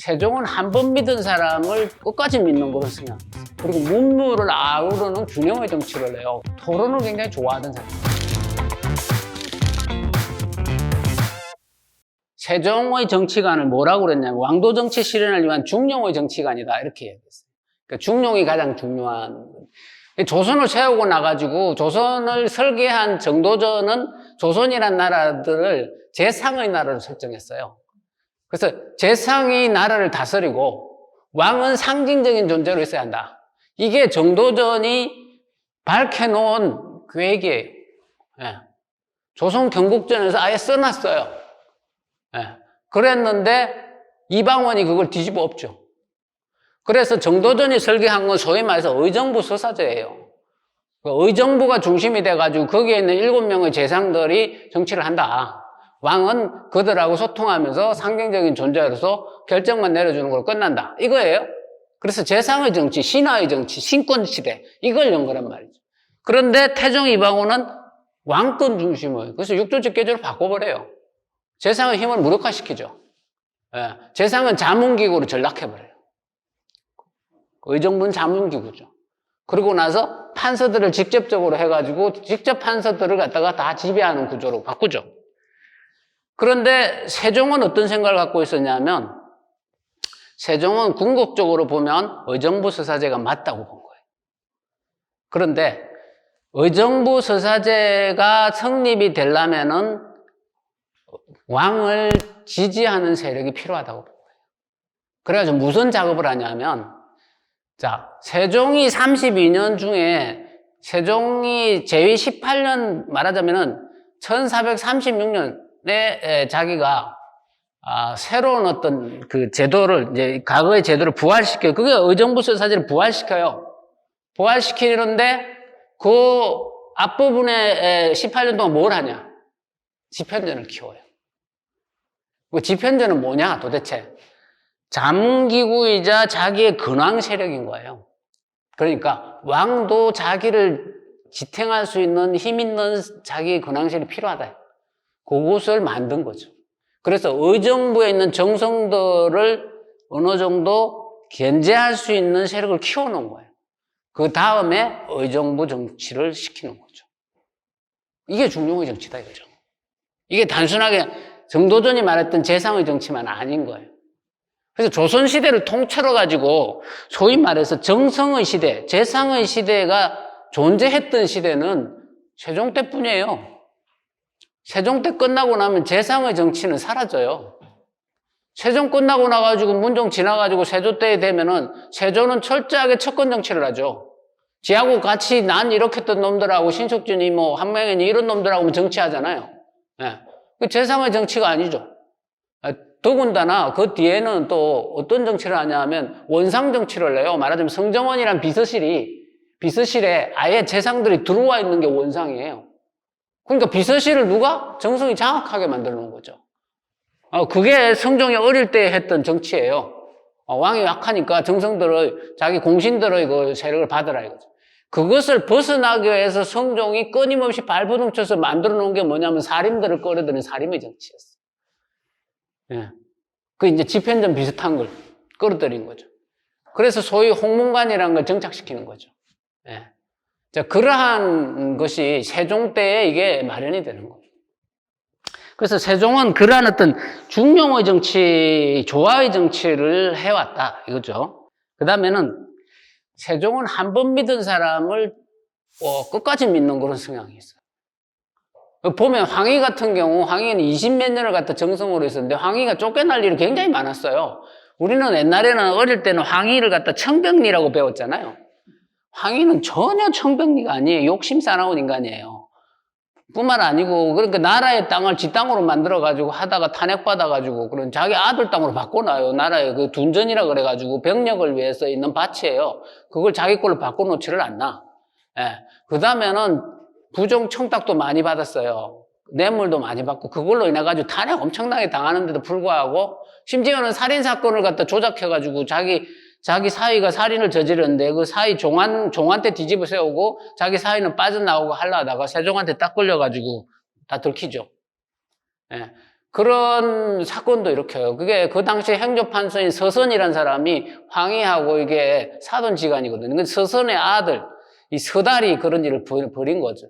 세종은 한 번 믿은 사람을 끝까지 믿는 그런 성향이 있어요. 그리고 문무를 아우르는 균형의 정치를 해요. 토론을 굉장히 좋아하던 사람. 세종의 정치관을 뭐라고 그랬냐면 왕도 정치 실현을 위한 중용의 정치관이다 이렇게 얘기했어요. 그러니까 중용이 가장 중요한. 조선을 세우고 나가지고 조선을 설계한 정도전은 조선이란 나라들을 재상의 나라로 설정했어요. 그래서 재상이 나라를 다스리고 왕은 상징적인 존재로 있어야 한다. 이게 정도전이 밝혀놓은 계획이에요. 예. 조선 경국전에서 아예 써놨어요. 예. 그랬는데 이방원이 그걸 뒤집어 엎죠. 그래서 정도전이 설계한 건 소위 말해서 의정부 서사제예요. 의정부가 중심이 돼가지고 거기에 있는 7명의 재상들이 정치를 한다. 왕은 그들하고 소통하면서 상징적인 존재로서 결정만 내려주는 걸로 끝난다. 이거예요. 그래서 재상의 정치, 신하의 정치, 신권시대 이걸 연거란 말이죠. 그런데 태종 이방원은 왕권 중심의, 그래서 육조직 계조로 바꿔버려요. 재상의 힘을 무력화시키죠. 예. 재상은 자문기구로 전락해버려요. 의정부는 자문기구죠. 그러고 나서 판서들을 직접적으로 해가지고 직접 판서들을 갖다가 다 지배하는 구조로 바꾸죠. 그런데 세종은 어떤 생각을 갖고 있었냐면 세종은 궁극적으로 보면 의정부 서사제가 맞다고 본 거예요. 그런데 의정부 서사제가 성립이 되려면은 왕을 지지하는 세력이 필요하다고 본 거예요. 그래가지고 무슨 작업을 하냐면 자, 세종이 32년 중에 세종이 제위 18년 말하자면은 1436년에 자기가 새로운 어떤 그 제도를 이제 과거의 제도를 부활시켜요. 그게 의정부 서사제를 부활시켜요. 부활시키는데 그 앞부분에 18년 동안 뭘 하냐? 집현전을 키워요. 그 집현전은 뭐냐 도대체? 자문기구이자 자기의 근황 세력인 거예요. 그러니까 왕도 자기를 지탱할 수 있는 힘 있는 자기의 근황 세력이 필요하다. 그것을 만든 거죠. 그래서 의정부에 있는 정성들을 어느 정도 견제할 수 있는 세력을 키워놓은 거예요. 그 다음에 의정부 정치를 시키는 거죠. 이게 중용의 정치다 이거죠. 이게 단순하게 정도전이 말했던 재상의 정치만 아닌 거예요. 그래서 조선시대를 통틀어가지고 소위 말해서 정성의 시대, 재상의 시대가 존재했던 시대는 세종 때뿐이에요. 세종 때 끝나고 나면 재상의 정치는 사라져요. 세종 끝나고 나가지고 문종 지나가지고 세조 때 되면은 세조는 철저하게 척권 정치를 하죠. 지하고 같이 난 이렇게 했던 놈들하고 신석준이 뭐 한명현이 이런 놈들하고 정치하잖아요. 예. 그 재상의 정치가 아니죠. 더군다나 그 뒤에는 또 어떤 정치를 하냐 하면 원상 정치를 해요. 말하자면 성정원이란 비서실에 아예 재상들이 들어와 있는 게 원상이에요. 그러니까 비서실을 누가? 정성이 장악하게 만들어 놓은 거죠. 그게 성종이 어릴 때 했던 정치예요. 왕이 약하니까 정성들의, 자기 공신들의 그 세력을 받으라 이거죠. 그것을 벗어나기 위해서 성종이 끊임없이 발버둥쳐서 만들어 놓은 게 뭐냐면 사림들을 끌어들이는 사림의 정치였어요. 예. 그 이제 집현전 비슷한 걸 끌어들인 거죠. 그래서 소위 홍문관이라는 걸 정착시키는 거죠. 예. 자, 그러한 것이 세종 때에 이게 마련이 되는 거죠. 그래서 세종은 그러한 어떤 중용의 정치, 조화의 정치를 해왔다 이거죠. 그 다음에는 세종은 한 번 믿은 사람을 끝까지 믿는 그런 성향이 있어요. 보면 황희 같은 경우 황희는 20몇 년을 갖다 정성으로 했었는데 황희가 쫓겨날 일이 굉장히 많았어요. 우리는 옛날에는 어릴 때는 황희를 갖다 청병리라고 배웠잖아요. 황희는 전혀 청병리가 아니에요. 욕심 싸나운 인간이에요. 뿐만 아니고 그러니까 나라의 땅을 지 땅으로 만들어가지고 하다가 탄핵받아가지고 그런 자기 아들 땅으로 바꿔놔요. 나라의 그 둔전이라 그래가지고 병력을 위해서 있는 밭이에요. 그걸 자기 걸로 바꿔놓지를 않나. 예. 그 다음에는 부정 청탁도 많이 받았어요. 뇌물도 많이 받고 그걸로 인해가지고 탄핵 엄청나게 당하는데도 불구하고 심지어는 살인사건을 갖다 조작해가지고 자기 사위가 살인을 저지르는데 그 사위 종한테 뒤집어 세우고 자기 사위는 빠져나오고 하려다가 세종한테 딱 걸려가지고 다 들키죠. 예. 그런 사건도 일으켜요. 그게 그 당시 행조판서인 서선이라는 사람이 황희하고 이게 사돈지간이거든요. 근데 서선의 아들, 이 서달이 그런 일을 벌인 거죠.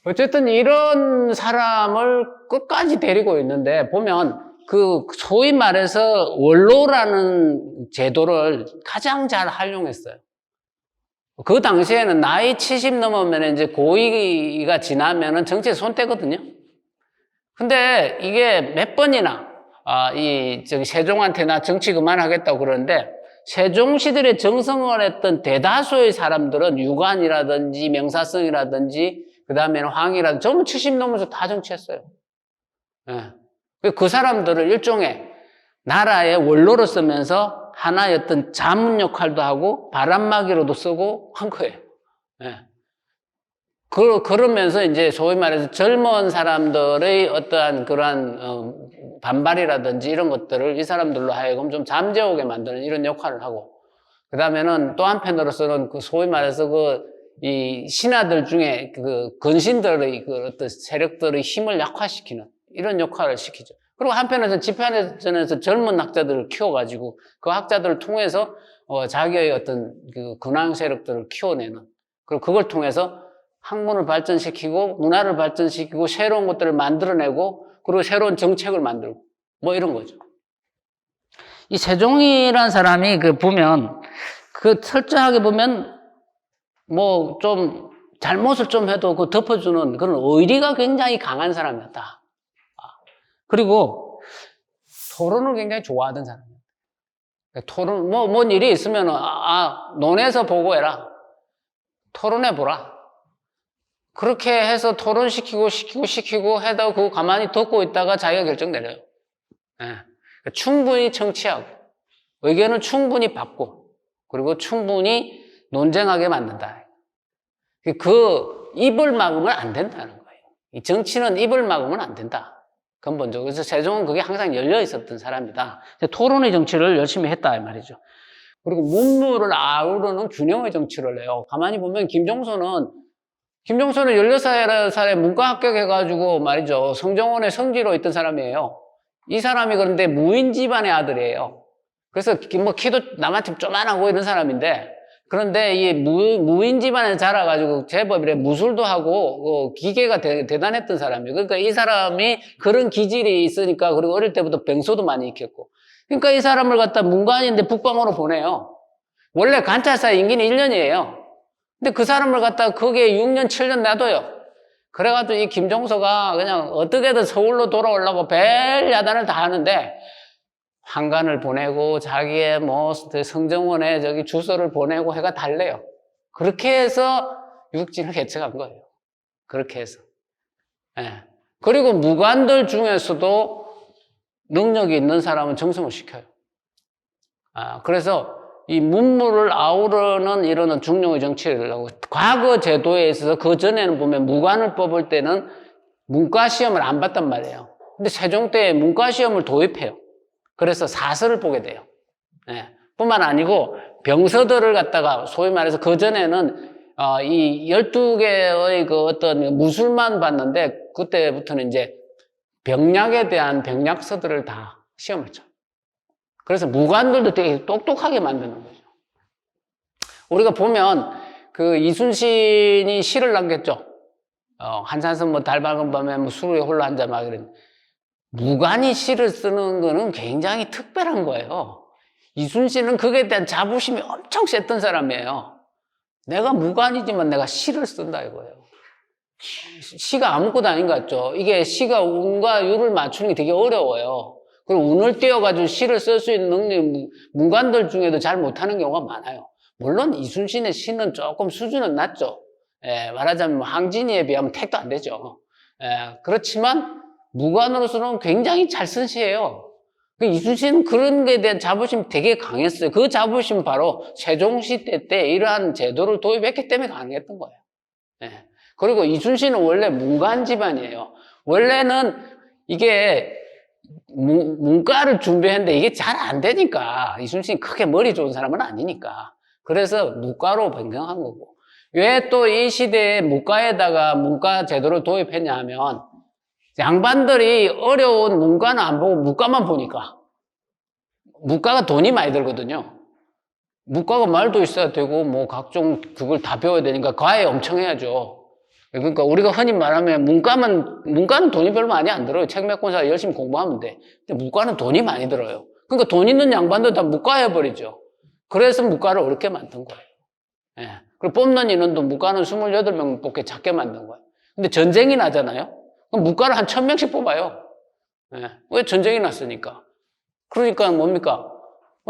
어쨌든 이런 사람을 끝까지 데리고 있는데 보면 그 소위 말해서 원로라는 제도를 가장 잘 활용했어요. 그 당시에는 나이 70 넘으면 이제 고위가 지나면은 정치에 손 떼거든요. 근데 이게 몇 번이나 세종한테 나 정치 그만하겠다고 그러는데 세종시들의 정성을 했던 대다수의 사람들은 유관이라든지 명사성이라든지 그 다음에는 황이라든지 전부 70 넘어서 다 정치했어요. 예. 그 사람들을 일종의 나라의 원로로 쓰면서 하나의 어떤 자문 역할도 하고 바람막이로도 쓰고 한 거예요. 예. 그러면서 이제 소위 말해서 젊은 사람들의 어떠한 그러한 반발이라든지 이런 것들을 이 사람들로 하여금 좀 잠재우게 만드는 이런 역할을 하고, 그 다음에는 또 한편으로서는 그 소위 말해서 이 신하들 중에 그 근신들의 그 어떤 세력들의 힘을 약화시키는 이런 역할을 시키죠. 그리고 한편에서는 집현전에서 젊은 학자들을 키워가지고 그 학자들을 통해서 자기의 어떤 그 근황 세력들을 키워내는, 그리고 그걸 통해서 학문을 발전시키고 문화를 발전시키고 새로운 것들을 만들어내고 그리고 새로운 정책을 만들고 뭐 이런 거죠. 이 세종이라는 사람이 보면 철저하게 보면 뭐 좀 잘못을 좀 해도 덮어주는 그런 의리가 굉장히 강한 사람이었다. 그리고 토론을 굉장히 좋아하던 사람이에요. 토론 뭔 일이 있으면 논해서 보고해라. 토론해보라. 그렇게 해서 토론시키고 해도 그거 가만히 듣고 있다가 자기가 결정 내려요. 예. 충분히 청취하고 의견을 충분히 받고 그리고 충분히 논쟁하게 만든다. 그 입을 막으면 안 된다는 거예요. 이 정치는 입을 막으면 안 된다. 근본적으로. 그래서 세종은 그게 항상 열려 있었던 사람이다. 토론의 정치를 열심히 했다 이 말이죠. 그리고 문무를 아우르는 균형의 정치를 해요. 가만히 보면 김종선은 16살에 문과 합격해가지고 말이죠. 성정원의 성지로 있던 사람이에요. 이 사람이 그런데 무인 집안의 아들이에요. 그래서 뭐 키도 남한테 쪼만하고 이런 사람인데, 그런데 이 무인 집안에 자라가지고 제법 이래 무술도 하고 기계가 대단했던 사람이에요. 그러니까 이 사람이 그런 기질이 있으니까, 그리고 어릴 때부터 병소도 많이 익혔고, 그러니까 이 사람을 갖다 문관인데 북방으로 보내요. 원래 관찰사 임기는 1년이에요. 근데 그 사람을 갖다가 거기에 6년, 7년 놔둬요. 그래가지고 이 김종서가 그냥 어떻게든 서울로 돌아오려고 별 야단을 다 하는데, 환관을 보내고 자기의 성정원에 저기 주소를 보내고 해가 달래요. 그렇게 해서 육진을 개척한 거예요. 그렇게 해서. 예. 그리고 무관들 중에서도 능력이 있는 사람은 정성을 시켜요. 그래서 이 문무를 아우르는 이런 중용의 정치를 하고, 과거 제도에 있어서 그 전에는 보면 무관을 뽑을 때는 문과 시험을 안 봤단 말이에요. 근데 세종 때 문과 시험을 도입해요. 그래서 사설을 보게 돼요. 예. 뿐만 아니고 병서들을 갖다가 소위 말해서 그 전에는 이 12개의 그 어떤 무술만 봤는데, 그때부터는 이제 병약에 대한 병약서들을 다 시험을 쳐요. 그래서 무관들도 되게 똑똑하게 만드는 거죠. 우리가 보면 그 이순신이 시를 남겼죠. 한산섬 달 밝은 밤에 수루에 홀로 앉아 막 이런. 무관이 시를 쓰는 거는 굉장히 특별한 거예요. 이순신은 그에 대한 자부심이 엄청 셌던 사람이에요. 내가 무관이지만 내가 시를 쓴다 이거예요. 시가 아무것도 아닌 것 같죠. 이게 시가 운과 유를 맞추는 게 되게 어려워요. 그리고 운을 띄워가지고 시를 쓸 수 있는 능력이 문관들 중에도 잘 못하는 경우가 많아요. 물론 이순신의 시는 조금 수준은 낮죠. 말하자면 항진이에 비하면 택도 안 되죠. 그렇지만 무관으로서는 굉장히 잘 쓴 시예요. 이순신은 그런 거에 대한 자부심이 되게 강했어요. 그 자부심은 바로 세종시대 때 이러한 제도를 도입했기 때문에 가능했던 거예요. 그리고 이순신은 원래 문관 집안이에요. 원래는 이게 문과를 준비했는데 이게 잘 안 되니까, 이순신이 크게 머리 좋은 사람은 아니니까, 그래서 문과로 변경한 거고. 왜 또 이 시대에 문과에다가 문과 제도를 도입했냐 하면, 양반들이 어려운 문과는 안 보고 무과만 보니까. 무과가 돈이 많이 들거든요. 무과가 말도 있어야 되고, 뭐, 각종 그걸 다 배워야 되니까 과외 엄청 해야죠. 그러니까 우리가 흔히 말하면 문과는 돈이 별로 많이 안 들어요. 책 몇 권 사서 열심히 공부하면 돼. 근데 무과는 돈이 많이 들어요. 그러니까 돈 있는 양반들 다 무과 해버리죠. 그래서 무과를 어렵게 만든 거예요. 예. 그리고 뽑는 인원도 무과는 28명 뽑게 작게 만든 거예요. 근데 전쟁이 나잖아요? 그럼 무과를 한 1000명씩 뽑아요. 예. 왜 전쟁이 났으니까. 그러니까 뭡니까?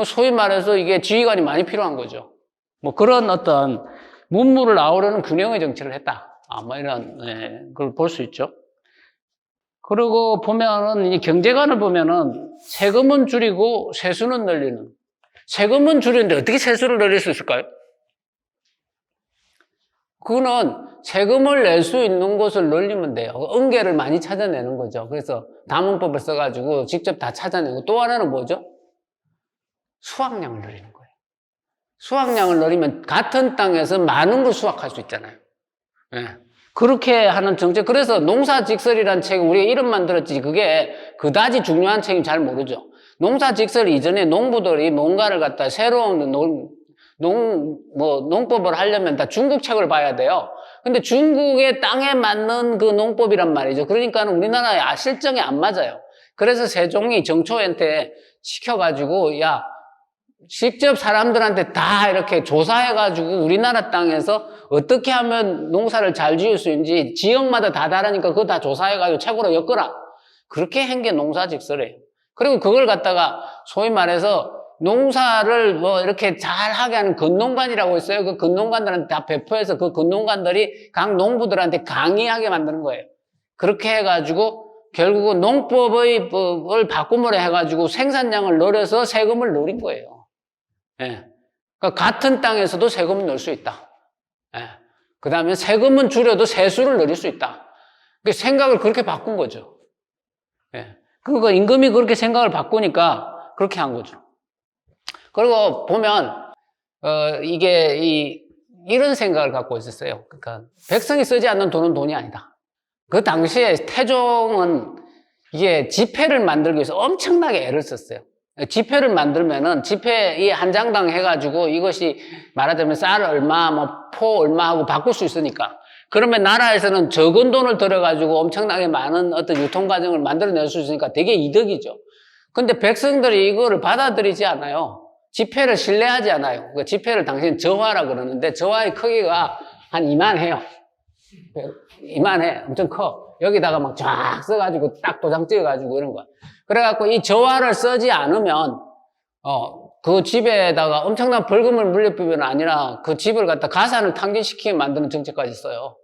소위 말해서 이게 지휘관이 많이 필요한 거죠. 뭐 그런 어떤 문무를 아우르는 균형의 정치를 했다. 뭐 이런, 걸 볼 수 있죠. 그리고 보면은, 이 경제관을 보면은 세금은 줄이고 세수는 늘리는. 세금은 줄이는데 어떻게 세수를 늘릴 수 있을까요? 그거는 세금을 낼 수 있는 곳을 늘리면 돼요. 은계를 많이 찾아내는 거죠. 그래서 담원법을 써가지고 직접 다 찾아내고, 또 하나는 뭐죠? 수확량을 늘리는 거예요. 수확량을 늘리면 같은 땅에서 많은 걸 수확할 수 있잖아요. 예. 그렇게 하는 정책. 그래서 농사직설이라는 책, 우리가 이름만 들었지, 그게 그다지 중요한 책인지 잘 모르죠. 농사직설 이전에 농부들이 뭔가를 갖다 새로운 농법을 하려면 다 중국 책을 봐야 돼요. 근데 중국의 땅에 맞는 그 농법이란 말이죠. 그러니까 우리나라에 실정이 안 맞아요. 그래서 세종이 정초한테 시켜가지고, 야, 직접 사람들한테 다 이렇게 조사해가지고 우리나라 땅에서 어떻게 하면 농사를 잘 지을 수 있는지 지역마다 다 다르니까 그거 다 조사해가지고 책으로 엮어라. 그렇게 한 게 농사직설이에요. 그리고 그걸 갖다가 소위 말해서 농사를 뭐 이렇게 잘 하게 하는 건농관이라고 있어요. 그 건농관들한테 다 배포해서 그 건농관들이 각 농부들한테 강의하게 만드는 거예요. 그렇게 해가지고 결국은 농법을 바꾸므로 해가지고 생산량을 늘려서 세금을 늘린 거예요. 예. 그러니까 같은 땅에서도 세금을 넣을 수 있다. 예. 그 다음에 세금은 줄여도 세수를 늘릴 수 있다. 그 생각을 그렇게 바꾼 거죠. 예. 그러니까 임금이 그렇게 생각을 바꾸니까 그렇게 한 거죠. 그리고 보면, 이런 생각을 갖고 있었어요. 그러니까 백성이 쓰지 않는 돈은 돈이 아니다. 그 당시에 태종은 이게 지폐를 만들기 위해서 엄청나게 애를 썼어요. 지폐를 만들면은 지폐 이 한 장당 해가지고 이것이 말하자면 쌀 얼마, 포 얼마 하고 바꿀 수 있으니까. 그러면 나라에서는 적은 돈을 들여가지고 엄청나게 많은 어떤 유통 과정을 만들어낼 수 있으니까 되게 이득이죠. 근데 백성들이 이거를 받아들이지 않아요. 지폐를 신뢰하지 않아요. 그 지폐를 당신 저화라 그러는데 저화의 크기가 한 이만해요. 이만해. 엄청 커. 여기다가 막 쫙 써가지고 딱 도장 찍어가지고 이런 거야. 그래갖고 이 저화를 쓰지 않으면, 그 집에다가 엄청난 벌금을 물릴 뿐만 아니라 그 집을 갖다 가산을 탕진시키게 만드는 정책까지 써요.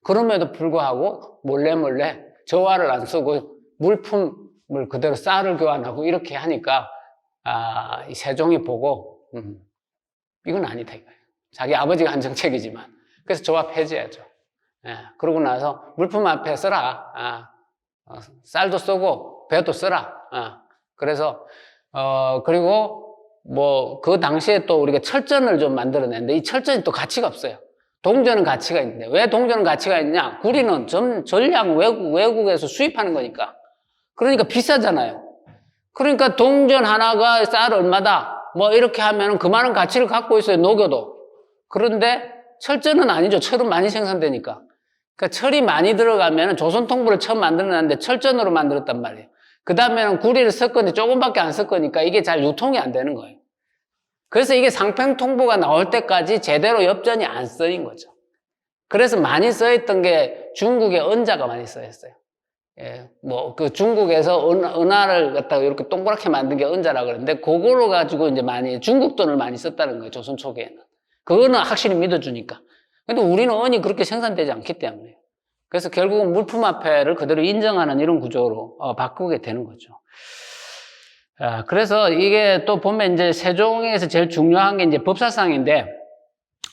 그럼에도 불구하고 몰래 저화를 안 쓰고 물품을 그대로 쌀을 교환하고 이렇게 하니까, 이 세종이 보고, 이건 아니다 이거예요. 자기 아버지가 한 정책이지만. 그래서 저화 폐지하죠. 예, 그러고 나서 물품 앞에 써라. 쌀도 쓰고 배도 써라. 그래서 그리고 뭐 그 당시에 또 우리가 철전을 좀 만들어냈는데 이 철전이 또 가치가 없어요. 동전은 가치가 있는데 왜 동전은 가치가 있냐? 구리는 전량 외국에서 수입하는 거니까. 그러니까 비싸잖아요. 그러니까 동전 하나가 쌀 얼마다 뭐 이렇게 하면은 그만한 가치를 갖고 있어요. 녹여도. 그런데 철전은 아니죠. 철은 많이 생산되니까. 그러니까 철이 많이 들어가면 조선통부를 처음 만들어놨는데 철전으로 만들었단 말이에요. 그 다음에는 구리를 섞었는데 조금밖에 안 섞으니까 이게 잘 유통이 안 되는 거예요. 그래서 이게 상평통보가 나올 때까지 제대로 엽전이 안 쓰인 거죠. 그래서 많이 써있던 게 중국의 은자가 많이 써있어요. 예, 뭐 그 중국에서 은화를 갖다가 이렇게 동그랗게 만든 게 은자라 그러는데 그거로 가지고 이제 많이 중국 돈을 많이 썼다는 거예요. 조선 초기에는. 그거는 확실히 믿어주니까. 근데 우리는 은이 그렇게 생산되지 않기 때문에. 그래서 결국은 물품화폐를 그대로 인정하는 이런 구조로 바꾸게 되는 거죠. 그래서 이게 또 보면 이제 세종에서 제일 중요한 게 이제 법사상인데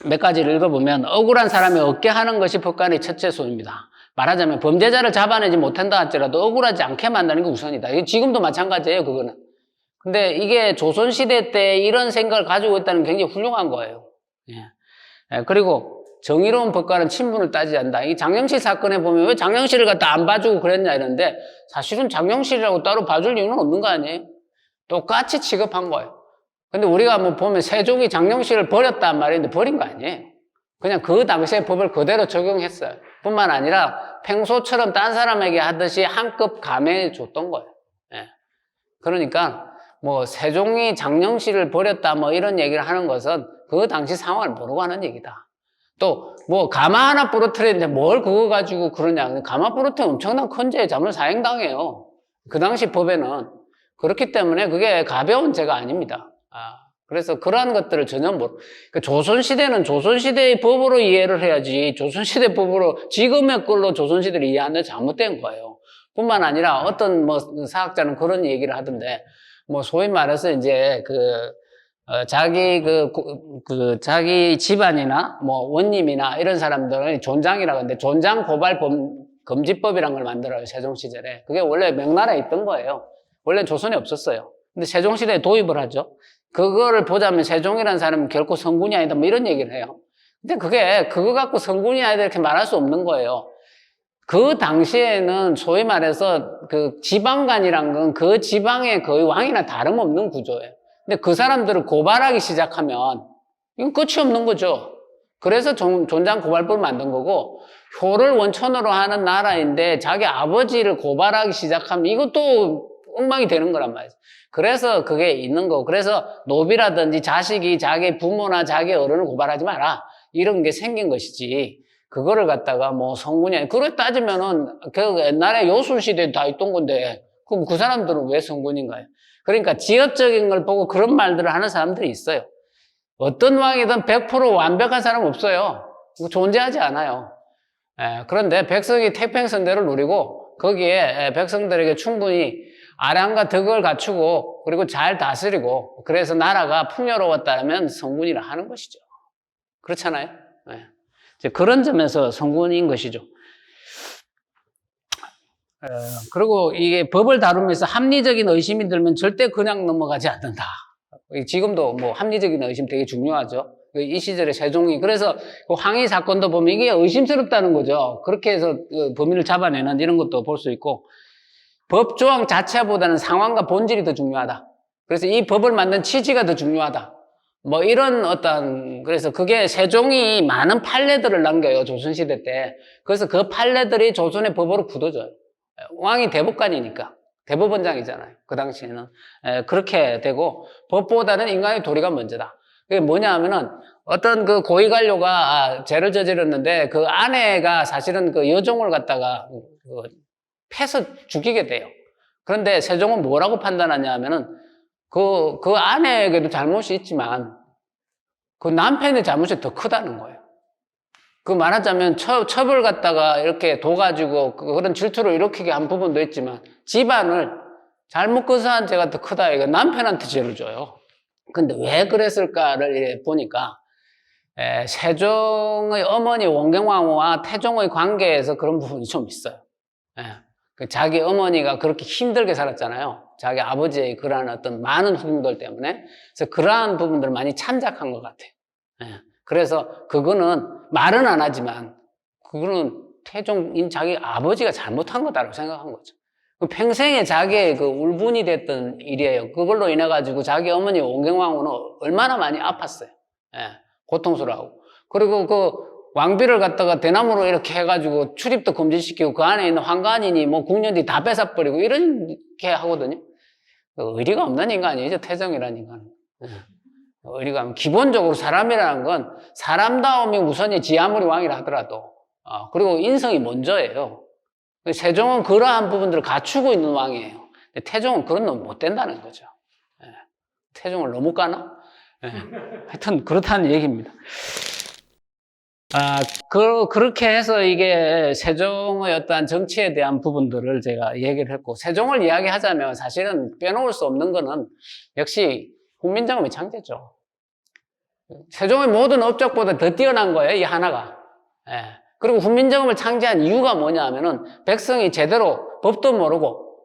몇 가지를 읽어보면 억울한 사람이 얻게 하는 것이 법관의 첫째 소입니다. 말하자면 범죄자를 잡아내지 못한다 할지라도 억울하지 않게 만드는 게 우선이다. 지금도 마찬가지예요, 그거는. 근데 이게 조선시대 때 이런 생각을 가지고 있다는 게 굉장히 훌륭한 거예요. 예. 그리고 정의로운 법과는 친분을 따지지 않는다. 이 장영실 사건에 보면 왜 장영실을 갖다 안 봐주고 그랬냐 이러는데 사실은 장영실이라고 따로 봐줄 이유는 없는 거 아니에요? 똑같이 취급한 거예요. 근데 우리가 뭐 보면 세종이 장영실을 버렸단 말인데 버린 거 아니에요. 그냥 그 당시의 법을 그대로 적용했어요. 뿐만 아니라 평소처럼 딴 사람에게 하듯이 한급 감해해 줬던 거예요. 예. 그러니까 뭐 세종이 장영실을 버렸다 뭐 이런 얘기를 하는 것은 그 당시 상황을 모르고 하는 얘기다. 또 뭐 가마 하나 부러뜨렸는데 뭘 그거 가지고 그러냐. 가마 부러뜨리면 엄청난 큰 죄, 자문 사형당해요. 그 당시 법에는. 그렇기 때문에 그게 가벼운 죄가 아닙니다. 그래서 그러한 것들을 전혀 그러니까 조선시대는 조선시대의 법으로 이해를 해야지 조선시대 법으로 지금의 걸로 조선시대를 이해하는 잘못된 거예요. 뿐만 아니라 어떤 뭐 사학자는 그런 얘기를 하던데 뭐 소위 말해서 이제 자기 집안이나 뭐 원님이나 이런 사람들은 존장이라고 하는데 존장 고발 금지법이라는 걸 만들어요. 세종시절에. 그게 원래 명나라에 있던 거예요. 원래 조선에 없었어요. 근데 세종시대에 도입을 하죠. 그거를 보자면 세종이라는 사람은 결코 성군이 아니다 뭐 이런 얘기를 해요. 근데 그거 갖고 성군이 아니다 이렇게 말할 수 없는 거예요. 그 당시에는 소위 말해서 그 지방간이란 건 그 지방의 거의 왕이나 다름없는 구조예요. 근데 그 사람들을 고발하기 시작하면 이건 끝이 없는 거죠. 그래서 존장 고발법을 만든 거고 효를 원천으로 하는 나라인데 자기 아버지를 고발하기 시작하면 이것도 엉망이 되는 거란 말이죠. 그래서 그게 있는 거고 그래서 노비라든지 자식이 자기 부모나 자기 어른을 고발하지 마라 이런 게 생긴 것이지 그거를 갖다가 뭐 성군이 그걸 따지면은 그 옛날에 요술시대에 다 있던 건데 그럼 그 사람들은 왜 성군인가요? 그러니까 지엽적인 걸 보고 그런 말들을 하는 사람들이 있어요. 어떤 왕이든 100% 완벽한 사람은 없어요. 존재하지 않아요. 그런데 백성이 태평성대를 누리고 거기에 백성들에게 충분히 아량과 덕을 갖추고 그리고 잘 다스리고 그래서 나라가 풍요로웠다면 성군이라 하는 것이죠. 그렇잖아요. 이제 그런 점에서 성군인 것이죠. 그리고 이게 법을 다루면서 합리적인 의심이 들면 절대 그냥 넘어가지 않는다. 지금도 뭐 합리적인 의심 되게 중요하죠. 이 시절에 세종이 그래서 그 황희 사건도 보면 이게 의심스럽다는 거죠. 그렇게 해서 범인을 잡아내는 이런 것도 볼 수 있고 법 조항 자체보다는 상황과 본질이 더 중요하다. 그래서 이 법을 만든 취지가 더 중요하다. 뭐 이런 그래서 그게 세종이 많은 판례들을 남겨요. 조선시대 때. 그래서 그 판례들이 조선의 법으로 굳어져요. 왕이 대법관이니까. 대법원장이잖아요. 그 당시에는. 그렇게 되고 법보다는 인간의 도리가 먼저다. 그게 뭐냐 하면은 어떤 그 고위관료가 죄를 저질렀는데 그 아내가 사실은 그 여종을 갖다가 패서 죽이게 돼요. 그런데 세종은 뭐라고 판단하냐 하면은 그 아내에게도 잘못이 있지만 그 남편의 잘못이 더 크다는 거예요. 그 말하자면 첩을 갖다가 이렇게 둬가지고 그런 질투를 일으키게 한 부분도 있지만 집안을 잘못 거서한 죄가 더 크다. 이거 남편한테 죄를 줘요. 근데 왜 그랬을까를 보니까 세종의 어머니 원경왕후와 태종의 관계에서 그런 부분이 좀 있어요. 자기 어머니가 그렇게 힘들게 살았잖아요. 자기 아버지의 그러한 어떤 많은 후궁들 때문에. 그래서 그러한 부분들을 많이 참작한 것 같아요. 그래서 그거는 말은 안 하지만 그거는 태종인 자기 아버지가 잘못한 거다라고 생각한 거죠. 평생에 자기의 그 울분이 됐던 일이에요. 그걸로 인해 가지고 자기 어머니 원경왕후는 얼마나 많이 아팠어요. 고통스러워하고. 그리고 그 왕비를 갖다가 대나무로 이렇게 해가지고 출입도 금지시키고 그 안에 있는 황관이니 뭐 궁녀들이 다 뺏어버리고 이렇게 하거든요. 의리가 없는 인간이죠. 태종이라는 인간은. 의리가 기본적으로 사람이라는 건 사람다움이 우선이지 아무리 왕이라 하더라도 그리고 인성이 먼저예요. 세종은 그러한 부분들을 갖추고 있는 왕이에요. 근데 태종은 그런 놈 못 된다는 거죠. 태종을 너무 까나? 하여튼 그렇다는 얘기입니다. 그렇게 해서 이게 세종의 어떠한 정치에 대한 부분들을 제가 얘기를 했고, 세종을 이야기하자면 사실은 빼놓을 수 없는 거는 역시 훈민정음의 창제죠. 세종의 모든 업적보다 더 뛰어난 거예요, 이 하나가. 그리고 훈민정음을 창제한 이유가 뭐냐 하면은 백성이 제대로 법도 모르고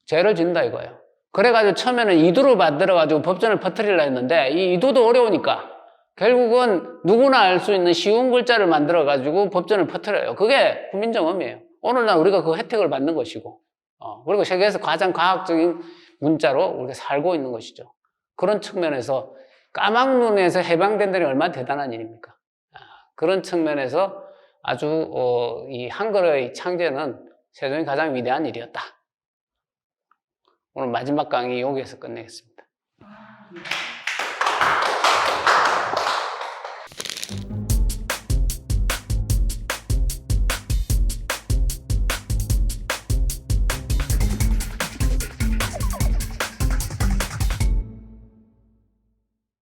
죄를 짓는다 이거예요. 그래가지고 처음에는 이도를 만들어가지고 법전을 퍼뜨리려 했는데 이 이도도 어려우니까 결국은 누구나 알 수 있는 쉬운 글자를 만들어가지고 법전을 퍼뜨려요. 그게 훈민정음이에요. 오늘날 우리가 그 혜택을 받는 것이고, 그리고 세계에서 가장 과학적인 문자로 우리가 살고 있는 것이죠. 그런 측면에서 까막눈에서 해방된다는 게 얼마나 대단한 일입니까? 그런 측면에서 아주 이 한글의 창제는 세종이 가장 위대한 일이었다. 오늘 마지막 강의 여기에서 끝내겠습니다.